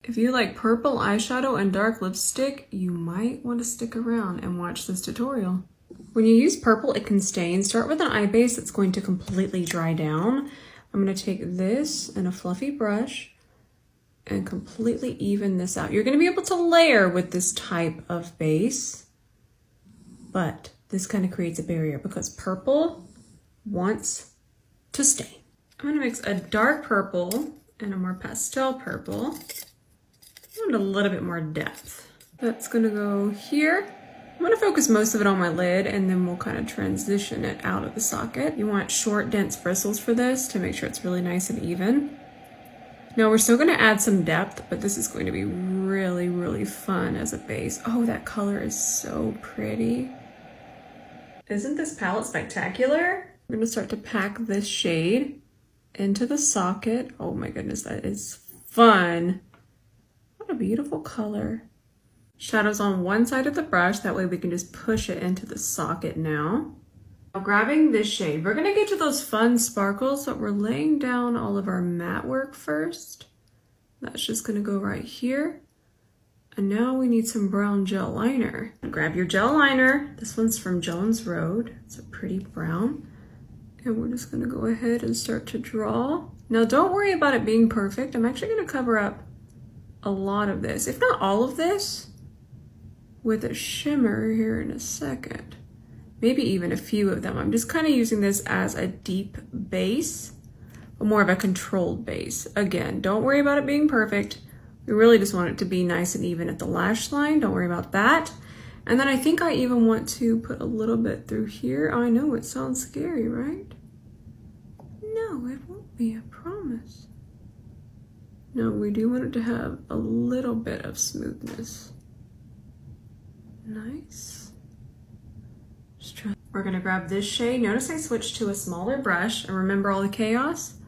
If you like purple eyeshadow and dark lipstick, you might want to stick around and watch this tutorial. When you use purple, it can stain. Start with an eye base that's going to completely dry down. I'm going to take this and a fluffy brush and completely even this out. You're going to be able to layer with this type of base, but this kind of creates a barrier because purple wants to stain. I'm going to mix a dark purple and a more pastel purple. I want a little bit more depth. That's going to go here. I'm going to focus most of it on my lid, and then we'll kind of transition it out of the socket. You want short, dense bristles for this to make sure it's really nice and even. Now we're still going to add some depth, but this is going to be really, really fun as a base. Oh, that color is so pretty. Isn't this palette spectacular? We're going to start to pack this shade into the socket. Oh my goodness, that is fun. What a beautiful color. Shadows on one side of the brush, that way we can just push it into the socket now. Now grabbing this shade, we're gonna get to those fun sparkles, but we're laying down all of our matte work first. That's just gonna go right here. And now we need some brown gel liner. Grab your gel liner. This one's from Jones Road. It's a pretty brown. And we're just gonna go ahead and start to draw. Now don't worry about it being perfect. I'm actually gonna cover up a lot of this, if not all of this, with a shimmer here in a second. Maybe even a few of them. I'm just kind of using this as a deep base, but more of a controlled base. Again, don't worry about it being perfect. We really just want it to be nice and even at the lash line. Don't worry about that. And then I think I even want to put a little bit through here. I know it sounds scary, right? No, it won't be, I promise. No, we do want it to have a little bit of smoothness. Nice. Just try. We're gonna grab this shade. Notice I switched to a smaller brush, and remember all the chaos?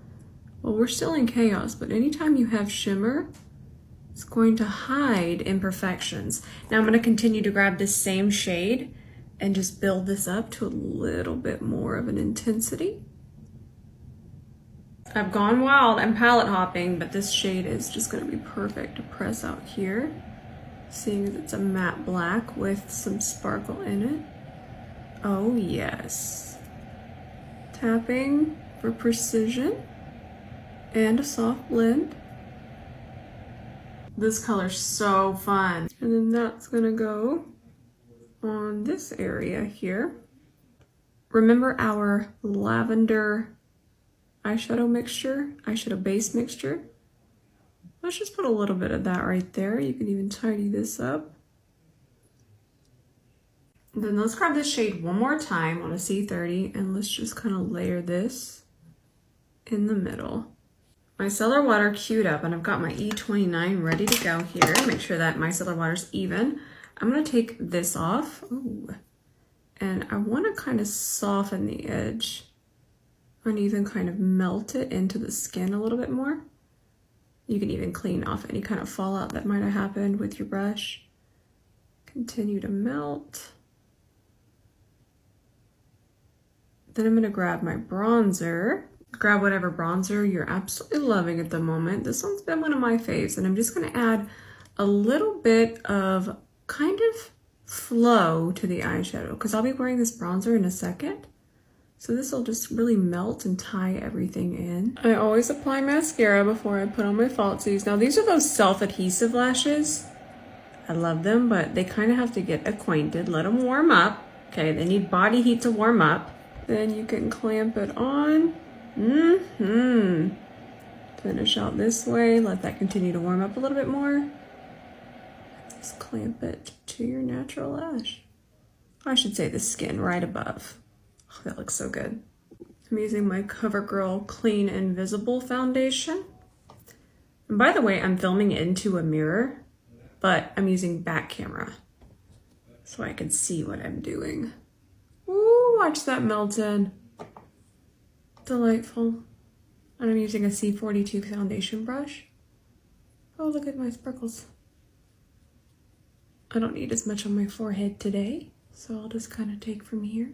Well, we're still in chaos, but anytime you have shimmer, it's going to hide imperfections. Now I'm gonna continue to grab this same shade and just build this up to a little bit more of an intensity. I've gone wild, I'm palette hopping, but this shade is just gonna be perfect to press out here. Seeing as it's a matte black with some sparkle in it. Oh yes. Tapping for precision and a soft blend. This color's so fun. And then that's gonna go on this area here. Remember our lavender eyeshadow mixture, eyeshadow base mixture? Let's just put a little bit of that right there. You can even tidy this up. And then let's grab this shade one more time on a C30 and let's just kind of layer this in the middle. My micellar water queued up and I've got my E29 ready to go here. Make sure that my micellar water's even. I'm gonna take this off. Ooh. And I wanna kind of soften the edge and even kind of melt it into the skin a little bit more. You can even clean off any kind of fallout that might have happened with your brush. Continue to melt. Then I'm gonna grab my bronzer. Grab whatever bronzer you're absolutely loving at the moment. This one's been one of my faves, and I'm just gonna add a little bit of kind of flow to the eyeshadow because I'll be wearing this bronzer in a second. So this will just really melt and tie everything in. I always apply mascara before I put on my falsies. Now these are those self-adhesive lashes. I love them, but they kind of have to get acquainted. Let them warm up. Okay, they need body heat to warm up. Then you can clamp it on. Finish out this way. Let that continue to warm up a little bit more. Just clamp it to your natural lash. I should say the skin right above. Oh, that looks so good. I'm using my CoverGirl Clean Invisible foundation. And by the way, I'm filming into a mirror, but I'm using back camera so I can see what I'm doing. Ooh, watch that melt in. Delightful. And I'm using a C42 foundation brush. Oh, look at my sparkles. I don't need as much on my forehead today, so I'll just kind of take from here.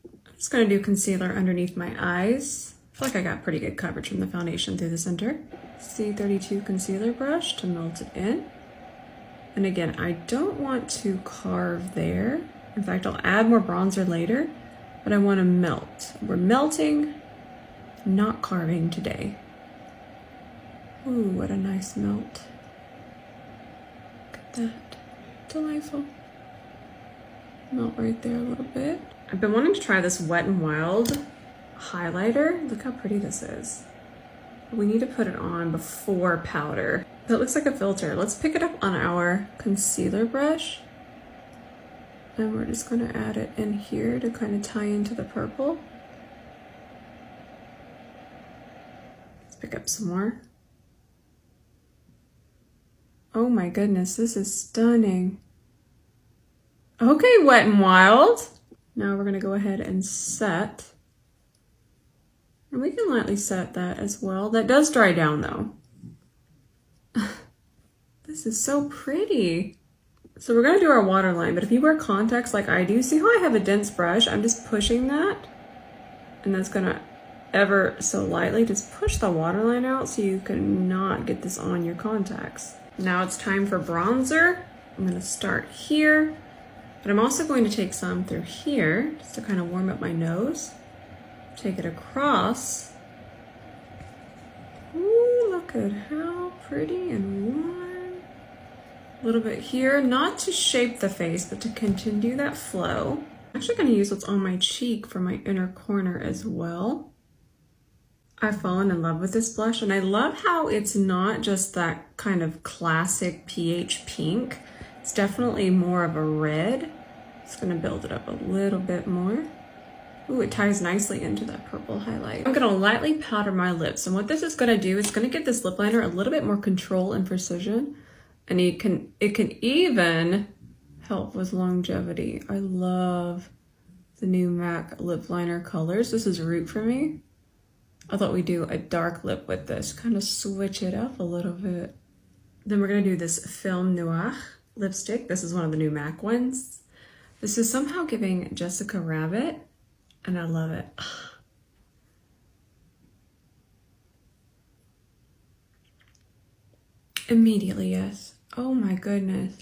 I'm just gonna do concealer underneath my eyes. feel like I got pretty good coverage from the foundation through the center. C32 concealer brush to melt it in. And again, I don't want to carve there. In fact, I'll add more bronzer later, but I want to melt. We're melting, not carving today. Ooh, what a nice melt. Look at that. Delightful. Melt right there a little bit. I've been wanting to try this Wet n Wild highlighter. Look how pretty this is. We need to put it on before powder. It looks like a filter. Let's pick it up on our concealer brush. And we're just gonna add it in here to kind of tie into the purple. Let's pick up some more. Oh my goodness, this is stunning. Okay, Wet n Wild. Now we're gonna go ahead and set. And we can lightly set that as well. That does dry down though. This is so pretty. So we're gonna do our waterline, but if you wear contacts like I do, see how I have a dense brush? I'm just pushing that, and that's gonna ever so lightly just push the waterline out so you cannot get this on your contacts. Now it's time for bronzer. I'm gonna start here, but I'm also going to take some through here just to kind of warm up my nose. Take it across. Ooh, look at how pretty and warm. A little bit here, not to shape the face, but to continue that flow. I'm actually gonna use what's on my cheek for my inner corner as well. I've fallen in love with this blush, and I love how it's not just that kind of classic peach pink. It's definitely more of a red. Just gonna build it up a little bit more. Ooh, it ties nicely into that purple highlight. I'm gonna lightly powder my lips, and what this is gonna do is gonna give this lip liner a little bit more control and precision, and it can even help with longevity. I love the new MAC lip liner colors. This is Root for me. I thought we'd do a dark lip with this, kind of switch it up a little bit. Then we're gonna do this Film Noir lipstick. This is one of the new MAC ones. This is somehow giving Jessica Rabbit, and I love it. Immediately, yes. Oh my goodness.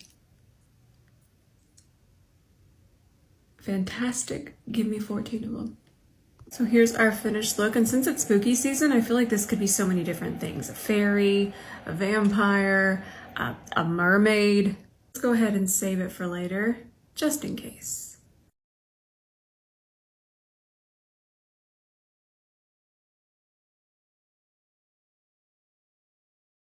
Fantastic. Give me 14 of them. So here's our finished look, and since it's spooky season, I feel like this could be so many different things. A fairy, a vampire, a mermaid. Let's go ahead and save it for later, just in case.